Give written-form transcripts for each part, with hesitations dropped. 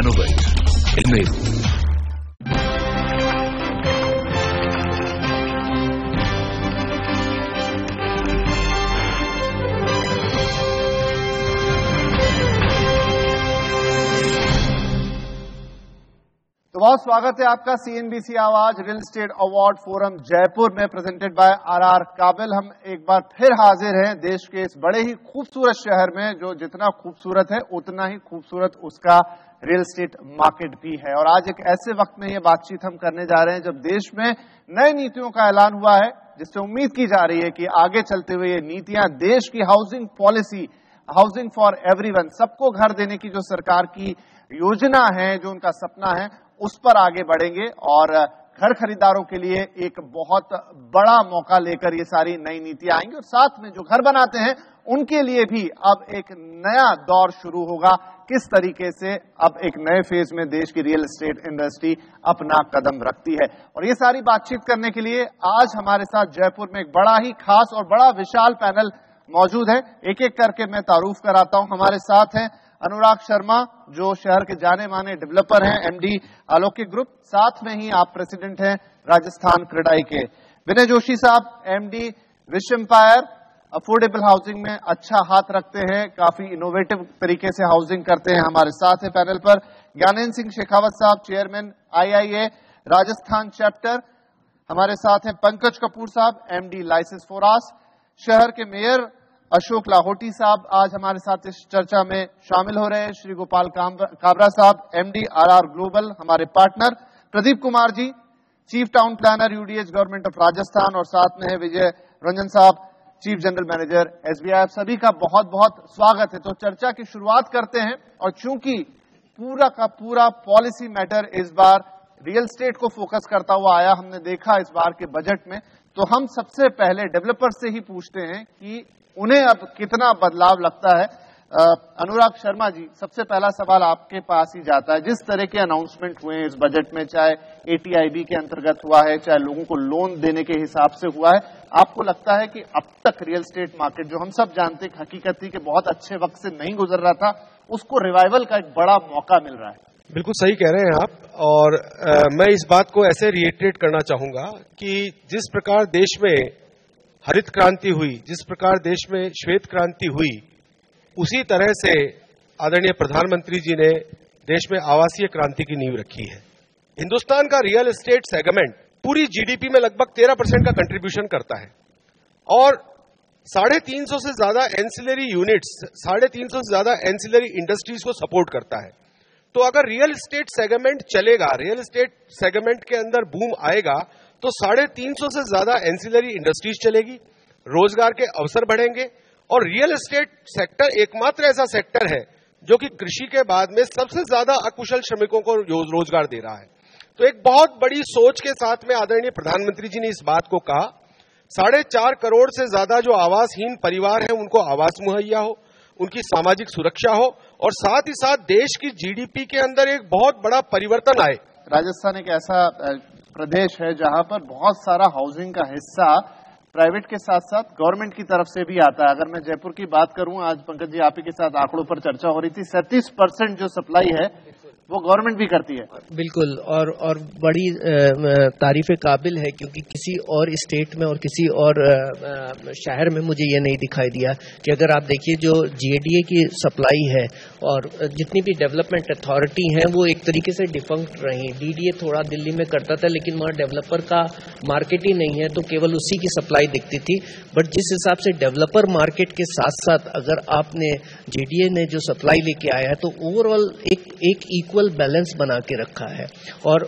innovate, enable. तो बहुत स्वागत है आपका सीएनबीसी आवाज real estate award forum Jaipur में प्रेजेंटेड बाय आरआर काबिल। हम एक बार फिर हाजिर हैं देश के इस बड़े ही खूबसूरत शहर में, जो जितना खूबसूरत है उतना ही खूबसूरत उसका रियल एस्टेट मार्केट भी है। और आज एक ऐसे वक्त में ये बातचीत हम करने जा रहे हैं जब देश में नई नीतियों का ऐलान हुआ है, जिससे उम्मीद की जा रही है कि आगे चलते हुए ये नीतियां देश की housing policy, housing for everyone, सबको घर देने की जो सरकार की योजना है, जो उनका सपना है, उस पर आगे बढ़ेंगे। और घर खरीदारों के लिए एक बहुत बड़ा मौका लेकर ये सारी नई नीतियां आएंगी। और साथ में जो घर बनाते हैं उनके लिए भी अब एक नया दौर शुरू होगा, किस तरीके से अब एक नए फेज में देश की रियल एस्टेट इंडस्ट्री अपना कदम रखती है। और ये सारी बातचीत करने के लिए आज हमारे साथ जयपुर में एक बड़ा ही खास और बड़ा विशाल पैनल मौजूद है। एक एक करके मैं तारुफ कराता हूं। हमारे साथ हैं अनुराग शर्मा, जो शहर के जाने माने डेवलपर हैं, एमडी अलौकिक ग्रुप। साथ में ही आप प्रेसिडेंट हैं राजस्थान क्रेडाई के। विनय जोशी साहब, MD Wish Empire, affordable housing में अच्छा हाथ रखते हैं, काफी इनोवेटिव तरीके से हाउसिंग करते हैं, हमारे साथ है पैनल पर। ज्ञानेंद्र सिंह शेखावत साहब, चेयरमैन आईआईए राजस्थान चैप्टर। हमारे साथ हैं पंकज कपूर साहब, एमडी लाइसेंस फोरास। शहर के मेयर अशोक लाहौटी साहब आज हमारे साथ इस चर्चा में शामिल हो रहे हैं। श्री गोपाल काबरा साहब, एमडी आरआर ग्लोबल, हमारे partner. Pradeep Kumar ji, chief town planner UDH government of Rajasthan. और साथ में है विजय रंजन साहब, चीफ जनरल मैनेजर एसबीआई। आप सभी का बहुत बहुत स्वागत है। तो चर्चा की शुरुआत करते हैं। और चूंकि पूरा का पूरा पॉलिसी मैटर इस बार रियल एस्टेट को फोकस करता हुआ आया, हमने देखा इस बार के बजट में, तो हम सबसे पहले डेवलपर से ही पूछते हैं कि उन्हें अब कितना बदलाव लगता है। अनुराग शर्मा जी, सबसे पहला सवाल आपके पास ही जाता है। जिस तरह के अनाउंसमेंट हुए इस बजट में, चाहे एटीआईबी के अंतर्गत हुआ है, चाहे लोगों को लोन देने के हिसाब से हुआ है, आपको लगता है कि अब तक रियल एस्टेट मार्केट, जो हम सब जानते हैं हकीकत थी कि बहुत अच्छे वक्त से नहीं गुजर रहा था, उसको रिवाइवल का एक बड़ा मौका मिल रहा है? बिल्कुल सही कह रहे हैं आप। और मैं इस बात को ऐसे रिएटरेट करना चाहूंगा कि जिस प्रकार देश में हरित क्रांति हुई, जिस प्रकार देश में श्वेत क्रांति हुई, उसी तरह से आदरणीय प्रधानमंत्री जी ने देश में आवासीय क्रांति की नींव रखी है। हिंदुस्तान का रियल एस्टेट सेगमेंट पूरी जीडीपी में लगभग 13% का कंट्रीब्यूशन करता है और 350 से ज्यादा एंसिलरी यूनिट्स, 350 से ज्यादा एंसिलरी इंडस्ट्रीज को सपोर्ट करता है। तो अगर रियल एस्टेट सेगमेंट चलेगा, रियल एस्टेट सेगमेंट के अंदर बूम आएगा, तो 350 से ज्यादा एंसिलरी इंडस्ट्रीज चलेगी, रोजगार के अवसर बढ़ेंगे। और रियल एस्टेट सेक्टर एकमात्र ऐसा सेक्टर है जो कि कृषि के बाद में सबसे ज्यादा अकुशल श्रमिकों को रोजगार दे रहा है। तो एक बहुत बड़ी सोच के साथ में आदरणीय प्रधानमंत्री जी ने इस बात को कहा, 4.5 करोड़ से ज्यादा जो आवासहीन परिवार हैं उनको आवास मुहैया हो, उनकी सामाजिक सुरक्षा हो और साथ ही साथ देश की जीडीपी के अंदर एक बहुत बड़ा परिवर्तन आए। राजस्थान एक ऐसा प्रदेश है जहां पर बहुत सारा हाउसिंग का हिस्सा प्राइवेट के साथ साथ गवर्नमेंट की तरफ से भी आता है। अगर मैं जयपुर की बात करूं, आज पंकज जी आप ही के साथ आंकड़ों पर चर्चा हो रही थी, 37% जो सप्लाई है वो गवर्नमेंट भी करती है। बिल्कुल। और बड़ी तारीफ काबिल है, क्योंकि किसी और स्टेट में और किसी और शहर में मुझे ये नहीं दिखाई दिया कि अगर आप देखिए जो जीएडीए की सप्लाई है और जितनी भी डेवलपमेंट अथॉरिटी हैं वो एक तरीके से डिफंक्ट रही। डीडीए थोड़ा दिल्ली में करता था, लेकिन वहाँ डेवलपर का मार्केट ही नहीं है, तो केवल उसी की सप्लाई दिखती थी। बट जिस हिसाब से डेवलपर मार्केट के साथ साथ अगर आपने जीडीए ने जो सप्लाई लेके आया है, तो ओवरऑल एक इक्वल बैलेंस बना के रखा है और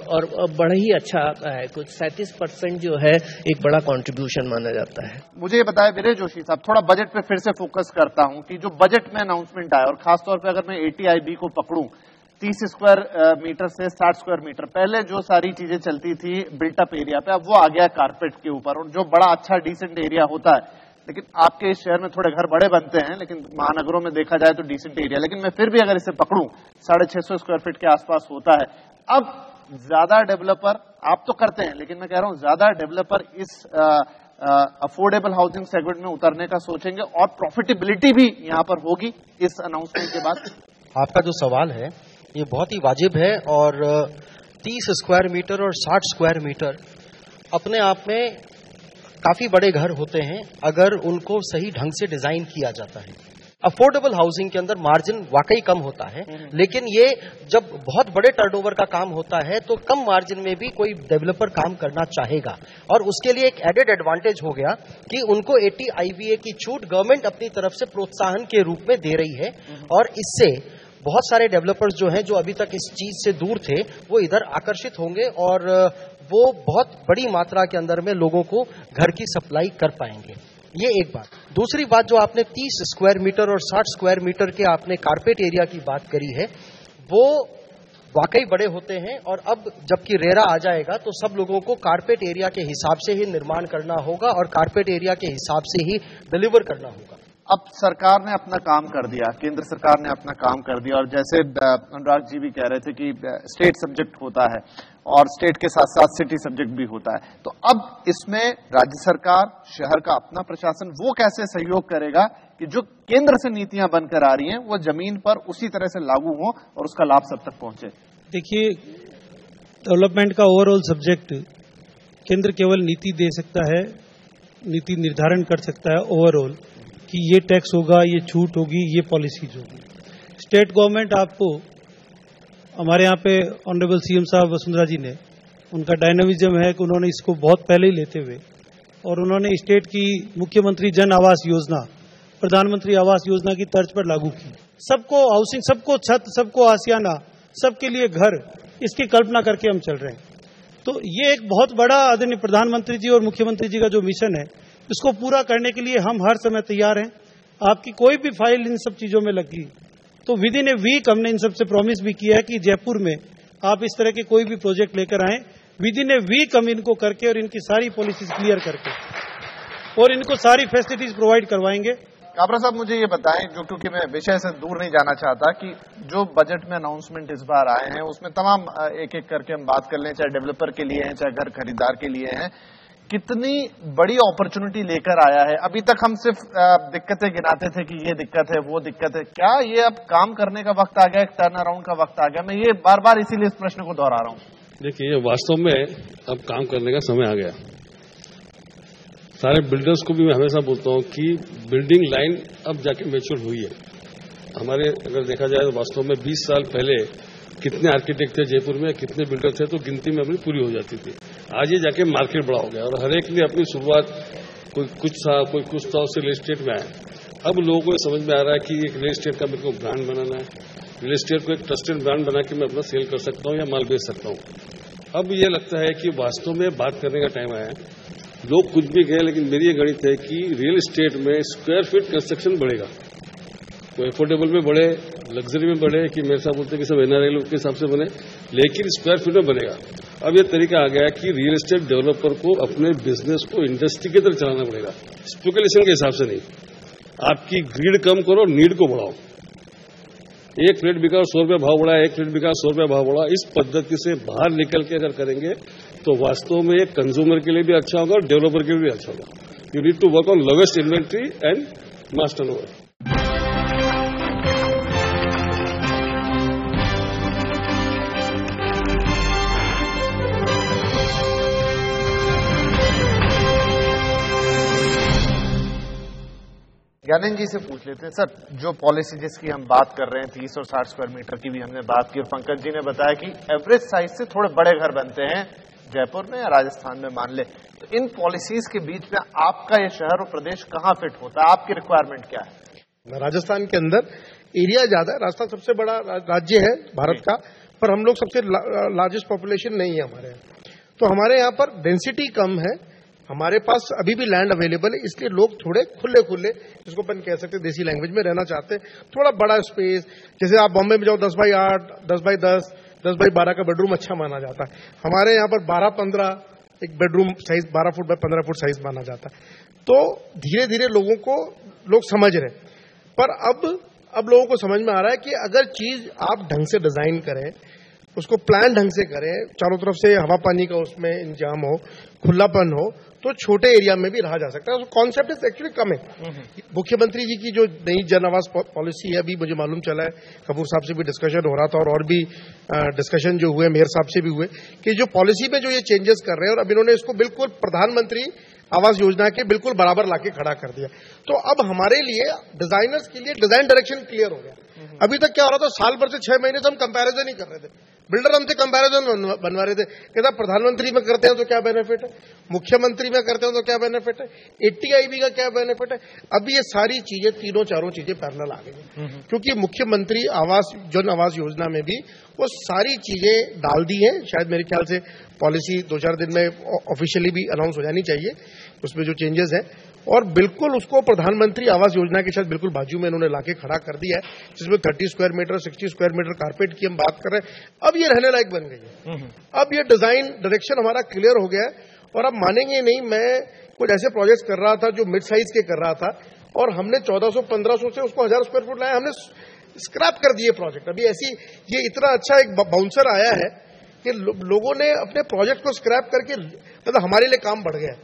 बड़ा ही अच्छा है। कुछ 37% जो है एक बड़ा कंट्रीब्यूशन माना जाता है। मुझे ये बताया विनय जोशी साहब, थोड़ा बजट पे फिर से फोकस करता हूं कि जो बजट में अनाउंसमेंट आया, और खासतौर पे अगर मैं एटीआईबी को पकड़ूं, 30 स्क्वायर मीटर से 60 स्क्वायर मीटर, पहले जो सारी चीजें चलती थी बिल्टअप एरिया पे, अब वो आ गया कारपेट के ऊपर, और जो बड़ा अच्छा डिसेंट एरिया होता है, लेकिन आपके इस शहर में थोड़े घर बड़े बनते हैं, लेकिन महानगरों में देखा जाए तो डिसेंट एरिया, लेकिन मैं फिर भी अगर इसे पकड़ूं 650 स्क्वायर फीट के आसपास होता है। अब ज्यादा डेवलपर, आप तो करते हैं, लेकिन मैं कह रहा हूं ज्यादा डेवलपर इस अफोर्डेबल हाउसिंग सेगमेंट में उतरने का सोचेंगे और प्रॉफिटेबिलिटी भी यहां पर होगी इस अनाउंसमेंट के बाद। आपका जो सवाल है ये बहुत ही वाजिब है और 30 स्क्वायर मीटर और 60 स्क्वायर मीटर अपने आप में काफी बड़े घर होते हैं अगर उनको सही ढंग से डिजाइन किया जाता है। अफोर्डेबल हाउसिंग के अंदर मार्जिन वाकई कम होता है, लेकिन ये जब बहुत बड़े टर्नओवर का काम होता है तो कम मार्जिन में भी कोई डेवलपर काम करना चाहेगा और उसके लिए एक एडेड एडवांटेज हो गया कि उनको 80 IVA की छूट गवर्नमेंट अपनी तरफ से प्रोत्साहन के रूप में दे रही है और इससे बहुत सारे डेवलपर्स जो हैं जो अभी तक इस चीज से दूर थे वो इधर आकर्षित होंगे और वो बहुत बड़ी मात्रा के अंदर में लोगों को घर की सप्लाई कर पाएंगे। ये एक बात। दूसरी बात जो आपने 30 स्क्वायर मीटर और 60 स्क्वायर मीटर के आपने कारपेट एरिया की बात करी है वो वाकई बड़े होते हैं और अब जबकि रेरा आ जाएगा तो सब लोगों को कारपेट एरिया के हिसाब से ही निर्माण करना होगा और कारपेट एरिया के हिसाब से ही डिलीवर करना होगा। अब सरकार ने अपना काम कर दिया, केंद्र सरकार ने अपना काम कर दिया और जैसे अनुराग जी भी कह रहे थे कि स्टेट सब्जेक्ट होता है और स्टेट के साथ साथ सिटी सब्जेक्ट भी होता है, तो अब इसमें राज्य सरकार, शहर का अपना प्रशासन वो कैसे सहयोग करेगा कि जो केंद्र से नीतियां बनकर आ रही हैं वो जमीन पर उसी तरह से लागू हो और उसका लाभ सब तक पहुंचे? देखिए, डेवलपमेंट का ओवरऑल सब्जेक्ट केंद्र केवल नीति दे सकता है, नीति निर्धारण कर सकता है ओवरऑल कि ये टैक्स होगा, ये छूट होगी, ये पॉलिसीज होगी। स्टेट गवर्नमेंट आपको, हमारे यहाँ पे ऑनरेबल CM साहब वसुंधरा जी ने, उनका डायनामिज्म है कि उन्होंने इसको बहुत पहले ही लेते हुए और उन्होंने स्टेट की मुख्यमंत्री जन आवास योजना, प्रधानमंत्री आवास योजना की तर्ज पर लागू की। सबको हाउसिंग, सबको छत, सबको आसियाना, सबके लिए घर, इसकी कल्पना करके हम चल रहे हैं। तो ये एक बहुत बड़ा आदरणीय प्रधानमंत्री जी और मुख्यमंत्री जी का जो मिशन है, इसको पूरा करने के लिए हम हर समय तैयार हैं। आपकी कोई भी फाइल इन सब चीजों में लगी तो विद इन ए वीक हमने इन सबसे प्रॉमिस भी किया है कि जयपुर में आप इस तरह के कोई भी प्रोजेक्ट लेकर आए, विद इन ए वीक हम इनको करके और इनकी सारी पॉलिसीज क्लियर करके और इनको सारी फैसिलिटीज प्रोवाइड करवाएंगे। काबरा साहब, मुझे ये बताएं, जो क्योंकि मैं विषय से दूर नहीं जाना चाहता, कि जो बजट में अनाउंसमेंट इस बार आए हैं उसमें तमाम एक एक करके हम बात कर लें, चाहे डेवलपर के लिए हैं चाहे घर खरीदार के लिए हैं, कितनी बड़ी अपॉर्चुनिटी लेकर आया है। अभी तक हम सिर्फ दिक्कतें गिनाते थे कि ये दिक्कत है, वो दिक्कत है, क्या ये अब काम करने का वक्त आ गया, एक टर्न अराउंड का वक्त आ गया? मैं ये बार बार इसीलिए इस प्रश्न को दोहरा रहा हूं। देखिए, वास्तव में अब काम करने का समय आ गया। सारे बिल्डर्स को भी मैं हमेशा बोलता हूं कि बिल्डिंग लाइन अब जाके मैच्योर हुई है। हमारे अगर देखा जाए तो वास्तव में 20 साल पहले कितने आर्किटेक्ट थे जयपुर में, कितने बिल्डर थे, तो गिनती में अपनी पूरी हो जाती थी। आज ये जाके मार्केट बड़ा हो गया और हर एक ने अपनी शुरुआत कोई कुछ था उससे रियल एस्टेट में आया। अब लोगों को समझ में आ रहा है कि एक रियल एस्टेट का मेरे को ब्रांड बनाना है, रियल एस्टेट को एक ट्रस्टेड ब्रांड बना के मैं अपना सेल कर सकता हूं या माल बेच सकता हूं। अब ये लगता है कि वास्तव में बात करने का टाइम आया है। लोग कुछ भी कहें, लेकिन मेरी ये गणित है कि रियल एस्टेट में स्क्वायर फीट कंस्ट्रक्शन बढ़ेगा, वो एफोर्डेबल में बढ़े, लग्जरी में बढ़े, कि मेरे साथ बोलते हैं कि सब NRI लोग के हिसाब से बने, लेकिन स्क्वायर फीट में बनेगा। अब ये तरीका आ गया कि रियल एस्टेट डेवलपर को अपने बिजनेस को इंडस्ट्री की तरह चलाना पड़ेगा, स्पेकुलेशन के हिसाब से नहीं। आपकी ग्रीड कम करो, नीड को बढ़ाओ। एक फ्लैट बिका 100 रुपये भाव बढ़ा, एक फ्लैट बिका 100 रुपये भाव बढ़ा। इस पद्धति से बाहर निकल के अगर करेंगे तो वास्तव में कंज्यूमर के लिए भी अच्छा होगा और डेवलपर के लिए भी अच्छा होगा। You need to work on lowest inventory and mass turnover. Gyanendra ji से पूछ लेते हैं। सर, जो पॉलिसी जिसकी हम बात कर रहे हैं, 30 और 60 स्क्वायर मीटर की भी हमने बात की और पंकज जी ने बताया कि एवरेज साइज से थोड़े बड़े घर बनते हैं जयपुर में या राजस्थान में मान ले, तो इन पॉलिसीज के बीच में आपका ये शहर और प्रदेश कहां फिट होता है? आपकी रिक्वायरमेंट क्या है? राजस्थान के अंदर एरिया ज्यादा है, राजस्थान सबसे बड़ा राज्य है भारत का, पर हम लोग सबसे लार्जेस्ट पॉपुलेशन नहीं है हमारे यहाँ, तो हमारे यहाँ पर डेंसिटी कम है। हमारे पास अभी भी लैंड अवेलेबल है, इसलिए लोग थोड़े खुले जिसको अपन कह सकते हैं देसी लैंग्वेज में रहना चाहते हैं। थोड़ा बड़ा स्पेस, जैसे आप बॉम्बे में जाओ 10x8, 10x10, 10x12 का बेडरूम अच्छा माना जाता है। हमारे यहाँ पर 12-15 एक bedroom size 12 foot by 15 foot size माना जाता है। तो धीरे धीरे लोगों को लोग समझ रहे, पर अब लोगों को समझ में आ रहा है कि अगर चीज आप ढंग से डिजाइन करें, उसको प्लान ढंग से करें, चारों तरफ से हवा पानी का उसमें इंतजाम हो, खुलापन हो तो छोटे एरिया में भी रहा जा सकता है। कॉन्सेप्ट इज एक्चुअली कम है। मुख्यमंत्री जी की जो नई जन आवास पॉलिसी है, अभी मुझे मालूम चला है, कपूर साहब से भी डिस्कशन हो रहा था और भी डिस्कशन जो हुए मेयर साहब से भी हुए, कि जो पॉलिसी में जो ये चेंजेस कर रहे हैं और अब इन्होंने इसको बिल्कुल प्रधानमंत्री आवास योजना के बिल्कुल बराबर लाके खड़ा कर दिया। तो अब हमारे लिए डिजाइनर्स के लिए डिजाइन डायरेक्शन क्लियर हो गया। अभी तक क्या हो रहा था, साल भर से 6 महीने से हम कंपैरिजन ही कर रहे थे, बिल्डर हमसे कंपैरिजन बनवा रहे थे, कहता प्रधानमंत्री में करते हैं तो क्या बेनिफिट है, मुख्यमंत्री में करते हैं तो क्या बेनिफिट है, 80IB का क्या बेनिफिट है। अब ये सारी चीजें तीनों चारों चीजें पैरेलल आ गई हैं, क्योंकि मुख्यमंत्री आवास जन आवास योजना में भी वो सारी चीजें डाल दी हैं। शायद मेरे ख्याल से पॉलिसी 2-4 दिन में ऑफिशियली भी अनाउंस हो जानी चाहिए, उसमें जो चेंजेस है, और बिल्कुल उसको प्रधानमंत्री आवास योजना के साथ बिल्कुल बाजू में इन्होंने लाके खड़ा कर दिया है, जिसमें 30 square metre 60 square metre carpet की हम बात कर रहे हैं। अब ये रहने लायक बन गई है, अब ये डिजाइन डायरेक्शन हमारा क्लियर हो गया है। और अब मानेंगे नहीं, मैं कुछ ऐसे प्रोजेक्ट्स कर रहा था जो मिड साइज के कर रहा था, और हमने 1400-1500 से उसको 1000 स्क्वायर फुट लाया, हमने स्क्रैप कर दिए प्रोजेक्ट। अभी ऐसी ये इतना अच्छा एक बाउंसर आया है कि लोगों ने अपने प्रोजेक्ट को स्क्रैप करके, मतलब हमारे लिए काम बढ़ गया,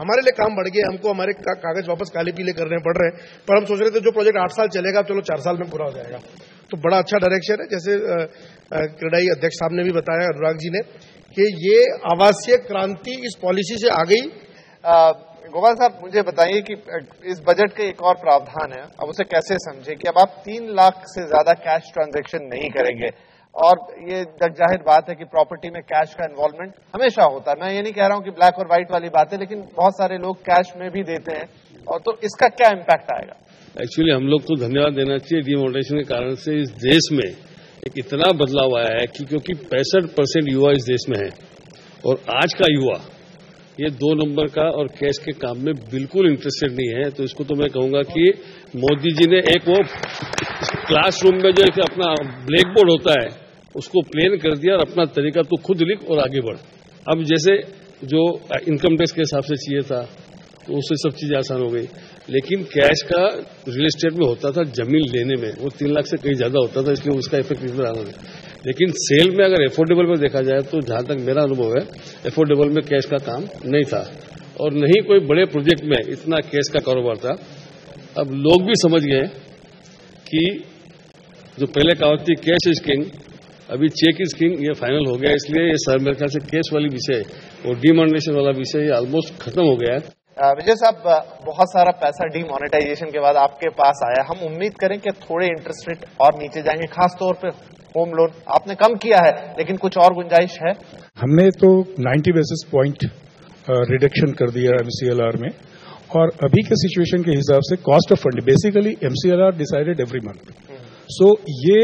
हमारे लिए काम बढ़ गया, हमको हमारे कागज वापस काले पीले करने पड़ रहे हैं, पर हम सोच रहे थे जो प्रोजेक्ट 8 साल चलेगा चलो 4 साल में पूरा हो जाएगा। तो बड़ा अच्छा डायरेक्शन है। जैसे क्रेडाई अध्यक्ष साहब ने भी बताया, अनुराग जी ने, कि ये आवासीय क्रांति इस पॉलिसी से आ गई। गोपाल साहब, मुझे बताइए कि इस बजट के एक और प्रावधान है, अब उसे कैसे समझे कि अब आप 3 लाख से ज्यादा कैश ट्रांजैक्शन नहीं करेंगे, और ये जाहिर बात है कि प्रॉपर्टी में कैश का इन्वॉल्वमेंट हमेशा होता है। मैं ये नहीं कह रहा हूं कि ब्लैक और व्हाइट वाली बात है, लेकिन बहुत सारे लोग कैश में भी देते हैं, और तो इसका क्या इम्पैक्ट आएगा? एक्चुअली हम लोग को धन्यवाद देना चाहिए, डिमोनेटाइजेशन के कारण से इस देश में एक इतना बदलाव आया है कि क्योंकि 65% युवा इस देश में है, और आज का युवा ये 2 नंबर का और कैश के काम में बिल्कुल इंटरेस्टेड नहीं है। तो इसको तो मैं कहूंगा कि मोदी जी ने एक वो क्लासरूम में जो एक अपना ब्लैक बोर्ड होता है उसको प्लेन कर दिया, और अपना तरीका तो खुद लिख और आगे बढ़। अब जैसे जो इनकम टैक्स के हिसाब से चाहिए था तो उससे सब चीजें आसान हो गई, लेकिन कैश का रियल एस्टेट में होता था, जमीन लेने में वो 3 लाख से कहीं ज्यादा होता था, इसलिए उसका इफेक्ट इस पर आना है। लेकिन सेल में अगर एफोर्डेबल में देखा जाए तो जहां तक मेरा अनुभव है, एफोर्डेबल में कैश का काम नहीं था, और नहीं कोई बड़े प्रोजेक्ट में इतना कैश का कारोबार था। अब लोग भी समझ गए कि जो पहले कहावत थी कैश इज किंग, अभी चेक इज किंग, ये फाइनल हो गया। इसलिए ये सर मेरे ख्याल से कैश वाली विषय और डिमोनेटाइजेशन वाला विषय ये ऑलमोस्ट खत्म हो गया है। विजय साहब, बहुत सारा पैसा डिमोनेटाइजेशन के बाद आपके पास आया, हम उम्मीद करें कि थोड़े इंटरेस्ट रेट और नीचे जाएंगे, खासतौर पे होम लोन आपने कम किया है, लेकिन कुछ और गुंजाइश है? हमने तो 90 बेसिस पॉइंट रिडक्शन कर दिया MCLR में, और अभी के सिचुएशन के हिसाब से cost of fund basically MCLR decided every month. So ये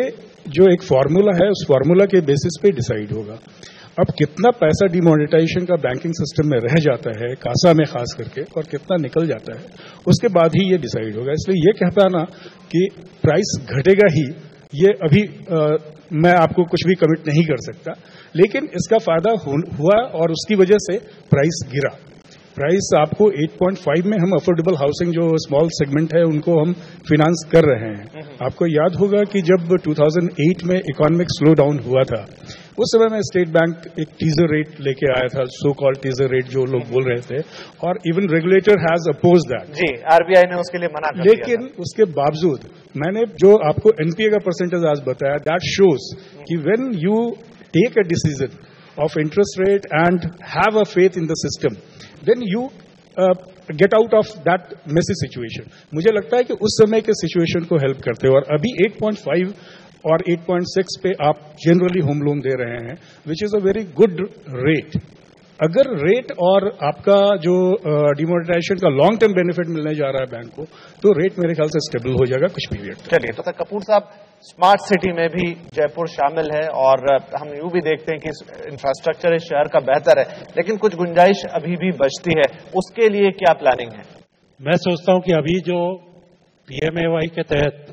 जो एक फॉर्मूला है उस फॉर्मूला के बेसिस पे डिसाइड होगा। अब कितना पैसा डिमोनेटाइजेशन का बैंकिंग सिस्टम में रह जाता है, कासा में खास करके, और कितना निकल जाता है, उसके बाद ही ये डिसाइड होगा। इसलिए ये कह पाना कि प्राइस घटेगा ही, ये अभी मैं आपको कुछ भी कमिट नहीं कर सकता, लेकिन इसका फायदा हुआ और उसकी वजह से प्राइस गिरा। प्राइस आपको 8.5 में हम अफोर्डेबल हाउसिंग जो स्मॉल सेगमेंट है उनको हम फिनांस कर रहे हैं। आपको याद होगा कि जब 2008 में इकोनॉमिक स्लो डाउन हुआ था, उस समय में स्टेट बैंक एक टीजर रेट लेके आया था, सो कॉल्ड टीजर रेट जो लोग बोल रहे थे, और even regulator has oppose that. जी, RBI ने उसके लिए मना कर दिया। लेकिन उसके बावजूद मैंने जो आपको NPA का परसेंटेज आज बताया, दैट शोज कि when you take a decision of interest rate and have a faith in the system, then you get out of that messy situation। मुझे लगता है कि उस समय के सिचुएशन को हेल्प करते हो, और अभी 8.5 और 8.6 पे आप जनरली होम लोन दे रहे हैं, which is a very good rate. अगर रेट और आपका जो डिमोनेटाइजेशन का लॉन्ग टर्म बेनिफिट मिलने जा रहा है बैंक को, तो रेट मेरे ख्याल से स्टेबल हो जाएगा कुछ पीरियड। चलिए, तो कपूर साहब, स्मार्ट सिटी में भी जयपुर शामिल है, और हम यूं भी देखते हैं कि इंफ्रास्ट्रक्चर इस शहर का बेहतर है, लेकिन कुछ गुंजाइश अभी भी बचती है, उसके लिए क्या प्लानिंग है? मैं सोचता हूं कि अभी जो PMAY के तहत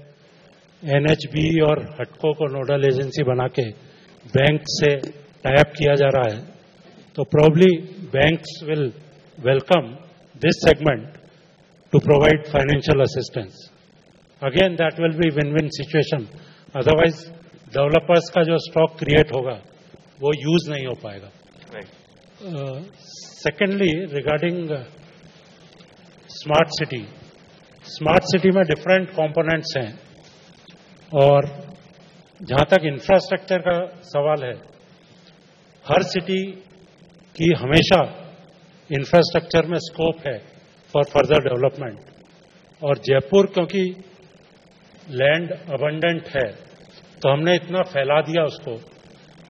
NHB और हटको को नोडल एजेंसी बना के बैंक से टाई अप किया जा रहा है, तो probably banks will welcome this segment to provide financial assistance. Again, that will be win-win situation. Otherwise, developers का जो stock create होगा वो use नहीं हो पाएगा। Secondly, regarding स्मार्ट सिटी में डिफरेंट कंपोनेंट्स हैं और जहां तक इंफ्रास्ट्रक्चर का सवाल है, हर सिटी की हमेशा इंफ्रास्ट्रक्चर में स्कोप है फॉर फर्दर डेवलपमेंट। और जयपुर क्योंकि लैंड अबंडेंट है तो हमने इतना फैला दिया उसको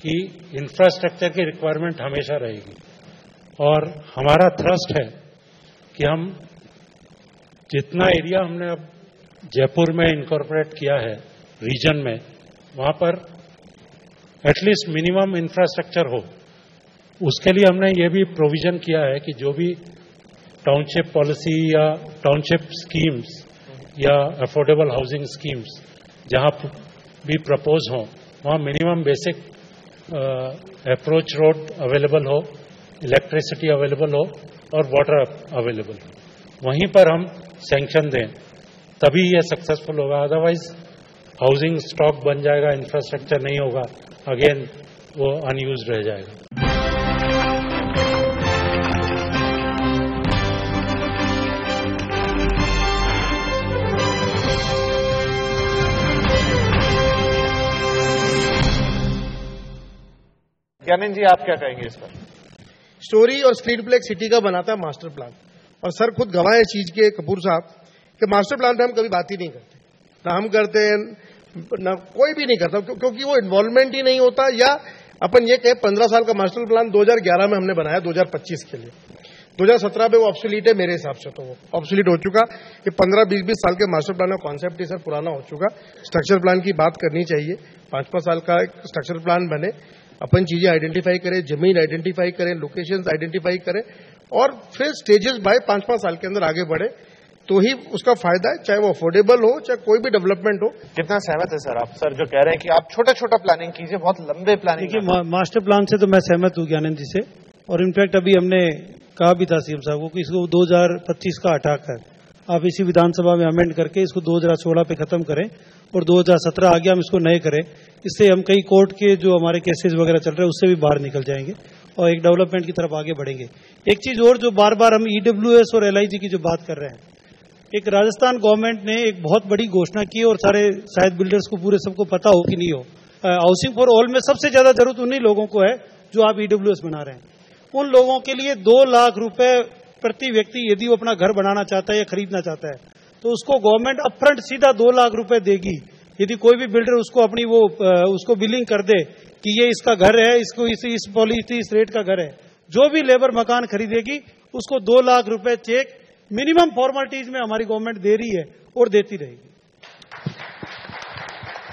कि इंफ्रास्ट्रक्चर की रिक्वायरमेंट हमेशा रहेगी। और हमारा थ्रस्ट है कि हम जितना एरिया हमने अब जयपुर में इनकॉर्पोरेट किया है रीजन में, वहां पर एटलीस्ट मिनिमम इंफ्रास्ट्रक्चर हो। उसके लिए हमने ये भी प्रोविजन किया है कि जो भी टाउनशिप पॉलिसी या टाउनशिप स्कीम्स या अफोर्डेबल हाउसिंग स्कीम्स जहां भी प्रपोज हो, वहां minimum basic approach road available हो, इलेक्ट्रिसिटी अवेलेबल हो और वाटर अवेलेबल हो, वहीं पर हम सैंक्शन दें, तभी ये सक्सेसफुल होगा। अदरवाइज हाउसिंग स्टॉक बन जाएगा, इंफ्रास्ट्रक्चर नहीं होगा, अगेन वो अनयूज रह जाएगा। ज्ञानेंद्र जी, आप क्या कहेंगे इस पर? स्टोरी और स्क्रीन प्ले एक सिटी का बनाता है मास्टर प्लान, और सर खुद गवाह है चीज के, कपूर साहब, कि मास्टर प्लान पे हम कभी बात ही नहीं करते, ना हम करते हैं ना कोई भी नहीं करता, क्योंकि वो इन्वॉल्वमेंट ही नहीं होता। या अपन ये कहे 15 साल का मास्टर प्लान 2011 में हमने बनाया 2025 के लिए, 2017 में वो ऑब्सोलीट है मेरे हिसाब से, तो वो ऑब्सोलीट हो चुका। ये 15-20 साल के मास्टर प्लान का कॉन्सेप्ट ही सर पुराना हो चुका। स्ट्रक्चर प्लान की बात करनी चाहिए, 5-5 साल का एक स्ट्रक्चर प्लान बने, अपन चीजें आइडेंटिफाई करें, जमीन आइडेंटिफाई करें, लोकेशंस आइडेंटिफाई करें, और फिर स्टेजेस बाय 5-5 साल के अंदर आगे बढ़े, तो ही उसका फायदा है, चाहे वो अफोर्डेबल हो, चाहे कोई भी डेवलपमेंट हो। कितना सहमत है सर आप, सर जो कह रहे हैं कि आप छोटा प्लानिंग कीजिए, बहुत लंबे प्लानिंग? देखिए, मास्टर प्लान से तो मैं सहमत हूँ ज्ञानंद जी से, और इनफैक्ट अभी हमने कहा भी था सीएम साहब को कि इसको 2025 का हटाकर आप इसी विधानसभा में अमेंड करके इसको 2016 पे खत्म करें और 2017 आगे हम इसको नए करें। इससे हम कई कोर्ट के जो हमारे केसेस वगैरह चल रहे हैं उससे भी बाहर निकल जाएंगे और एक डेवलपमेंट की तरफ आगे बढ़ेंगे। एक चीज और, जो बार बार हम ईडब्ल्यूएस और एलआईजी की जो बात कर रहे हैं, एक राजस्थान गवर्नमेंट ने एक बहुत बड़ी घोषणा की और सारे शायद बिल्डर्स को पूरे सबको पता हो कि नहीं हो, हाउसिंग फॉर ऑल में सबसे ज्यादा जरूरत उन्हीं लोगों को है जो आप ईडब्ल्यूएस बना रहे हैं। उन लोगों के लिए 2 लाख रुपए प्रति व्यक्ति यदि वो अपना घर बनाना चाहता है या खरीदना चाहता है तो उसको गवर्नमेंट अपफ्रंट सीधा 2 लाख रुपए देगी। यदि कोई भी बिल्डर उसको अपनी उसको बिलिंग कर दे कि ये इसका घर है, इसको इस पॉलिसी इस रेट का घर है, जो भी लेबर मकान खरीदेगी उसको 2 लाख रुपए चेक मिनिमम फॉर्मेलिटीज में हमारी गवर्नमेंट दे रही है और देती रहेगी।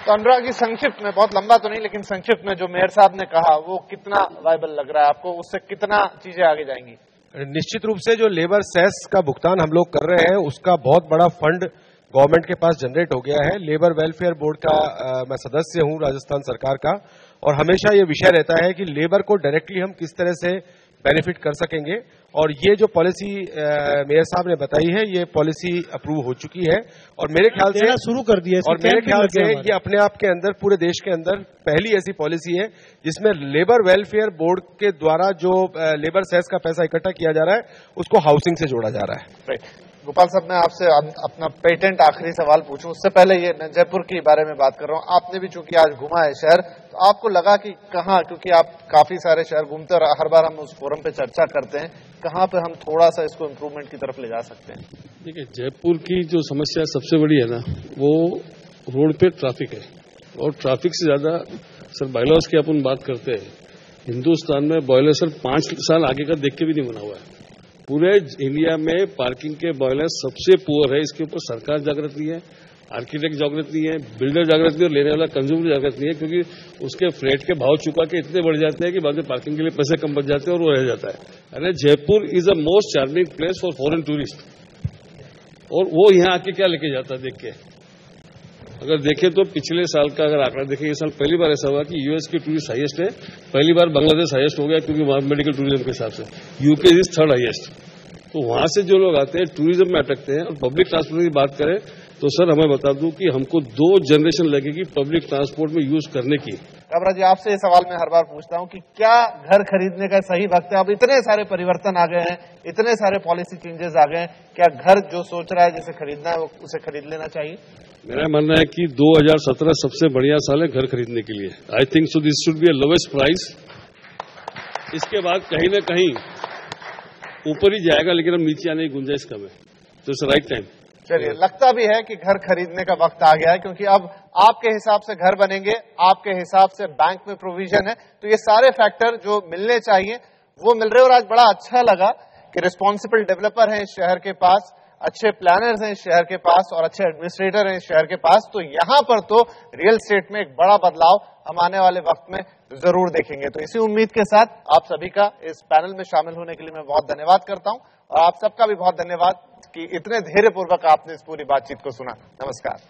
तो अनुराग जी, संक्षिप्त में, बहुत लंबा तो नहीं लेकिन संक्षिप्त में जो मेयर साहब ने कहा वो कितना वायबल लग रहा है आपको? उससे कितना चीजें आगे जाएंगी? निश्चित रूप से जो लेबर सेस का भुगतान हम लोग कर रहे हैं उसका बहुत बड़ा फंड गवर्नमेंट के पास जनरेट हो गया है। लेबर वेलफेयर बोर्ड का मैं सदस्य हूं राजस्थान सरकार का, और हमेशा ये विषय रहता है कि लेबर को डायरेक्टली हम किस तरह से बेनिफिट कर सकेंगे, और ये जो पॉलिसी मेयर साहब ने बताई है ये पॉलिसी अप्रूव हो चुकी है और मेरे ख्याल से शुरू कर दिया, और मेरे ख्याल से ये अपने आप के अंदर पूरे देश के अंदर पहली ऐसी पॉलिसी है जिसमें लेबर वेलफेयर बोर्ड के द्वारा जो लेबर सेस का पैसा इकट्ठा किया जा रहा है उसको हाउसिंग से जोड़ा जा रहा है। गोपाल साहब, मैं आपसे अपना पेटेंट आखिरी सवाल पूछूं उससे पहले ये जयपुर के बारे में बात कर रहा हूं। आपने भी चूंकि आज घुमा है शहर, तो आपको लगा कि कहाँ, क्योंकि आप काफी सारे शहर घूमते और हर बार हम उस फोरम पे चर्चा करते हैं, कहाँ पे हम थोड़ा सा इसको इम्प्रूवमेंट की तरफ ले जा सकते हैं? देखिए, जयपुर की जो समस्या सबसे बड़ी है ना, वो रोड पे ट्रैफिक है, और ट्रैफिक से ज्यादा सर बायलॉज की अपन बात करते हैं, हिंदुस्तान में बॉयलर सर 5 साल आगे का देख के भी नहीं बना हुआ है। पूरे इंडिया में पार्किंग के बॉयलर सबसे पुअर है, इसके ऊपर सरकार जागृत नहीं है, आर्किटेक्ट जागृत नहीं है, बिल्डर जागृत नहीं है और लेने वाला कंज्यूमर जागृत नहीं है, क्योंकि उसके फ्रेट के भाव चुका के इतने बढ़ जाते हैं कि बाद में पार्किंग के लिए पैसे कम बच जाते हैं और वो रह जाता है। अरे Jaipur is a most charming place for foreign tourist, और वो यहाँ आके क्या लेके जाता है देख के। अगर देखें तो पिछले साल का अगर आंकड़ा देखें, ये साल पहली बार ऐसा हुआ कि यूएस की टूरिस्ट हाईएस्ट है, पहली बार बांग्लादेश हाईएस्ट हो गया क्योंकि वहां मेडिकल टूरिज्म के हिसाब से, यूके इज 3rd हाईएस्ट। तो वहां से जो लोग आते हैं टूरिज्म में अटकते हैं। और पब्लिक ट्रांसपोर्ट की बात करें तो सर हमें बता दूं कि हमको 2 जनरेशन लगेगी पब्लिक ट्रांसपोर्ट में यूज करने की। काबरा जी, आपसे ये सवाल मैं हर बार पूछता हूं कि क्या घर खरीदने का सही वक्त है? अब इतने सारे परिवर्तन आ गए हैं, इतने सारे पॉलिसी चेंजेस आ गए हैं, क्या घर जो सोच रहा है जिसे खरीदना है उसे खरीद लेना चाहिए? मेरा मानना है कि 2017 सबसे बढ़िया साल है घर खरीदने के लिए। I think so this should be a lowest price. इसके बाद कहीं न कहीं ऊपर ही जाएगा, लेकिन अब नीचे आने की गुंजाइश कम है। तो इट्स राइट टाइम। चलिए, लगता भी है कि घर खरीदने का वक्त आ गया है, क्योंकि अब आपके हिसाब से घर बनेंगे, आपके हिसाब से बैंक में प्रोविजन है, तो ये सारे फैक्टर जो मिलने चाहिए वो मिल रहे हैं। और आज बड़ा अच्छा लगा कि रिस्पॉन्सिबल डेवलपर हैं इस शहर के पास, अच्छे प्लानर्स हैं इस शहर के पास और अच्छे एडमिनिस्ट्रेटर हैं इस शहर के पास। तो यहां पर तो रियल एस्टेट में एक बड़ा बदलाव हम आने वाले वक्त में जरूर देखेंगे। तो इसी उम्मीद के साथ आप सभी का इस पैनल में शामिल होने के लिए मैं बहुत धन्यवाद करता हूं, और आप सबका भी बहुत धन्यवाद कि इतने धैर्यपूर्वक आपने इस पूरी बातचीत को सुना। नमस्कार।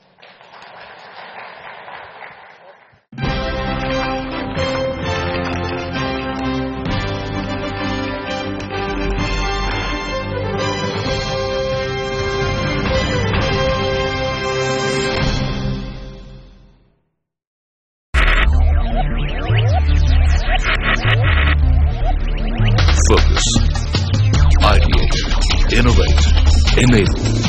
Focus, ideate, innovate, enable.